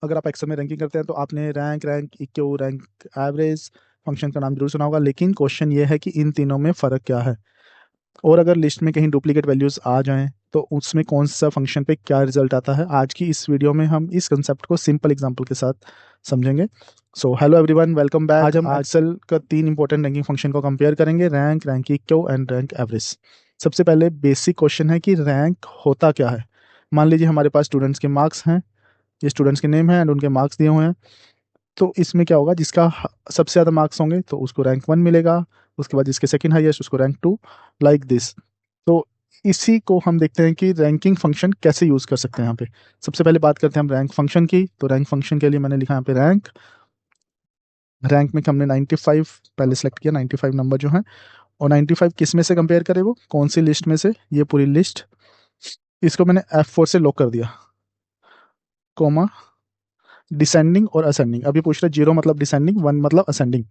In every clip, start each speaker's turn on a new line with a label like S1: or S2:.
S1: अगर आप एक्सेल में रैंकिंग करते हैं तो आपने रैंक इक्यू, रैंक एवरेज फंक्शन का नाम जरूर सुना होगा, लेकिन क्वेश्चन ये है कि इन तीनों में फ़र्क क्या है, और अगर लिस्ट में कहीं डुप्लीकेट वैल्यूज़ आ जाएँ तो उसमें कौन सा फंक्शन पे क्या रिजल्ट आता है। आज की इस वीडियो में हम इस कंसेप्ट को सिंपल एग्जांपल के साथ समझेंगे। So hello everyone, welcome back. आज हम एक्सेल का 3 इंपॉर्टेंट रैंकिंग फंक्शन को कंपेयर करेंगे, रैंक इक्यू एंड रैंक एवरेज। सबसे पहले बेसिक क्वेश्चन है कि रैंक होता क्या है। मान लीजिए हमारे पास स्टूडेंट्स के मार्क्स हैं, ये स्टूडेंट्स के नेम है एंड उनके मार्क्स दिए हुए हैं। तो इसमें क्या होगा, जिसका सबसे ज़्यादा मार्क्स होंगे तो उसको रैंक 1 मिलेगा, उसके बाद जिसके सेकंड हाईएस्ट उसको रैंक 2, लाइक दिस। तो इसी को हम देखते हैं कि रैंकिंग फंक्शन कैसे यूज़ कर सकते हैं। यहाँ पे सबसे पहले बात करते हैं हम रैंक फंक्शन की। तो रैंक फंक्शन के लिए मैंने लिखा यहाँ पे रैंक में हमने 95 पहले सेलेक्ट किया, 95 नंबर जो है, और 95 किस में से कंपेयर करे, वो कौन सी लिस्ट में से, ये पूरी लिस्ट। इसको मैंने F4 से लॉक कर दिया, कोमा, डिसेंडिंग और असेंडिंग। अभी पूछ रहे 0 मतलब डिसेंडिंग, 1 मतलब असेंडिंग।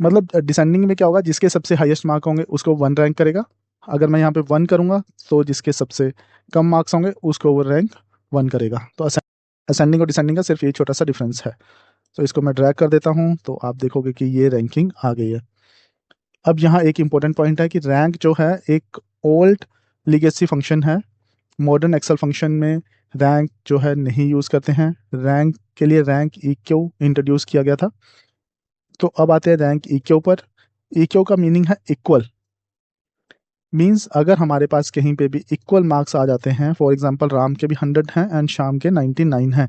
S1: मतलब डिसेंडिंग में क्या होगा, जिसके सबसे हाईएस्ट मार्क होंगे उसको 1 रैंक करेगा। अगर मैं यहाँ पे 1 करूँगा तो जिसके सबसे कम मार्क्स होंगे उसको वो रैंक 1 करेगा। तो असेंडिंग और डिसेंडिंग का सिर्फ ये छोटा सा डिफरेंस है। तो इसको मैं ड्रैग कर देता हूँ तो आप देखोगे कि ये रैंकिंग आ गई है। अब यहाँ एक इंपॉर्टेंट पॉइंट है कि रैंक जो है एक ओल्ड लीगेसी फंक्शन है। मॉडर्न एक्सेल फंक्शन में रैंक जो है नहीं यूज़ करते हैं। रैंक के लिए रैंक इक्यू इंट्रोड्यूस किया गया था। तो अब आते हैं रैंक इक्यू पर। इक्यू का मीनिंग है इक्वल। मीन्स अगर हमारे पास कहीं पे भी इक्वल मार्क्स आ जाते हैं, फॉर एग्जांपल राम के भी 100 हैं एंड श्याम के 99 हैं,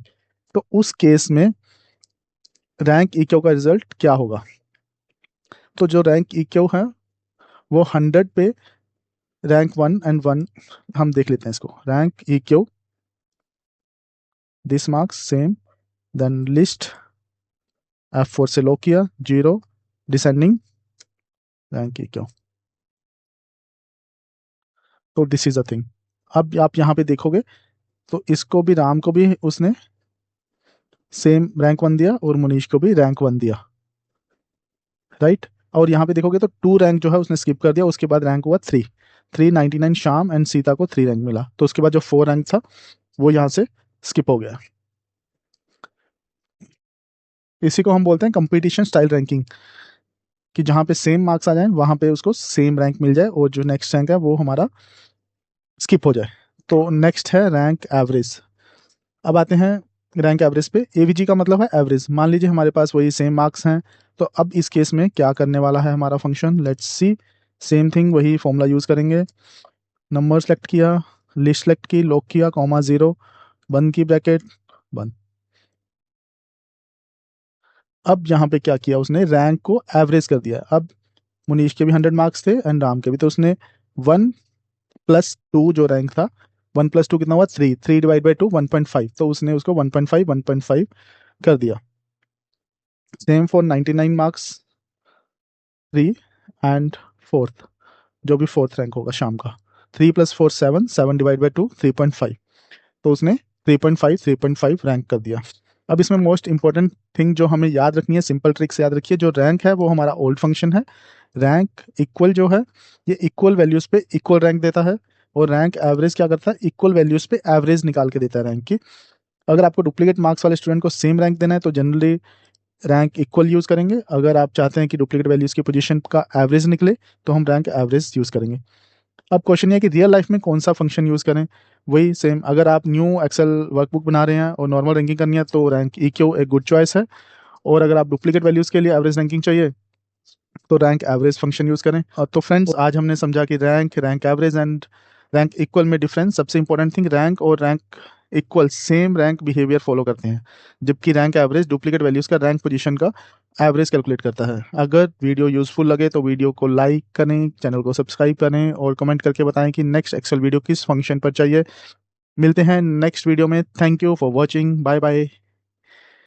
S1: तो उस केस में रैंक इक्यू का रिजल्ट क्या होगा। तो जो रैंक इक्यू है वो 100 पे रैंक 1 एंड 1, हम देख लेते हैं इसको। रैंक इक्यू, this marks same, then list F4 से लॉक किया, 0 डिसेंडिंग, रैंक इक्यू। तो दिस इज अ थिंग। अब आप यहाँ पे देखोगे तो इसको भी, राम को भी उसने सेम रैंक 1 दिया और मुनीश को भी रैंक 1 दिया, राइट। और यहाँ पे देखोगे तो 2 रैंक जो है उसने स्किप कर दिया, उसके बाद रैंक हुआ 399 श्याम एंड सीता को 3 रैंक मिला। तो उसके बाद जो 4 रैंक था वो यहाँ से स्किप हो गया। इसी को हम बोलते हैं कंपटीशन स्टाइल रैंकिंग, कि जहाँ पे सेम मार्क्स आ जाए वहाँ पे उसको सेम रैंक मिल जाए और जो नेक्स्ट रैंक है वो हमारा स्किप हो जाए। तो नेक्स्ट है रैंक एवरेज। अब आते हैं रैंक एवरेज पे। एवीजी का मतलब है एवरेज। मान लीजिए हमारे पास वही सेम मार्क्स हैं, तो अब इस केस में क्या करने वाला है हमारा function, let's see. Same thing, वही फॉर्मूला यूज़ करेंगे। नंबर सेलेक्ट किया, लिस्ट सेलेक्ट की, लॉक किया, कॉमा 0, बंद की ब्रैकेट, बंद। अब यहाँ पे क्या किया उसने, रैंक को एवरेज कर दिया। अब मुनीश के भी 100 मार्क्स थे एंड राम के भी, तो उसने 1 + 2 जो रैंक था, 1 + 2 कितना हुआ, 3 डिवाइड बाई 2 1.5, तो उसने उसको 1.5 कर दिया। Same for 99 marks, 3 and fourth, जो भी फोर्थ रैंक होगा शाम का, 3 + 4 7 डिवाइड बाई 2 3.5, तो उसने 3.5 रैंक कर दिया। अब इसमें मोस्ट इंपॉर्टेंट थिंग जो हमें याद रखनी है, सिंपल ट्रिक से याद रखिए, जो रैंक है वो हमारा ओल्ड फंक्शन है। रैंक इक्वल जो है ये इक्वल वैल्यूज़ पे इक्वल रैंक देता है, और रैंक एवरेज क्या करता है, इक्वल वैल्यूज़ पे एवरेज निकाल के देता है रैंक की। अगर आपको डुप्लीकेट मार्क्स वाले स्टूडेंट को सेम रैंक देना है तो जनरली रैंक इक्वल यूज़ करेंगे। अगर आप चाहते हैं कि डुप्लीकेट वैल्यूज़ की पोजीशन का एवरेज निकले तो हम रैंक एवरेज यूज़ करेंगे। अब क्वेश्चन ये है कि रियल लाइफ में कौन सा फंक्शन यूज़ करें। वही सेम, अगर आप न्यू एक्सेल वर्कबुक बना रहे हैं और नॉर्मल रैंकिंग करनी है तो रैंक इक्यू एक गुड चॉइस है, और अगर आप डुप्लीकेट वैल्यूज़ के लिए एवरेज रैंकिंग चाहिए तो रैंक एवरेज फंक्शन यूज़ करें। तो फ्रेंड्स, आज हमने समझा कि rank average and rank equal में डिफरेंस। सबसे इंपॉर्टेंट थिंग, रैंक और rank equal same rank behaviour follow करते हैं, जबकि रैंक एवरेज डुप्लीकेट वैल्यूज़ का रैंक पोजीशन का एवरेज कैलकुलेट करता है। अगर वीडियो यूज़फुल लगे तो वीडियो को लाइक करें, चैनल को सब्सक्राइब करें और कमेंट करके बताएं कि नेक्स्ट एक्सेल वीडियो किस फंक्शन पर चाहिए। मिलते हैं नेक्स्ट वीडियो में। Thank you for watching, bye bye.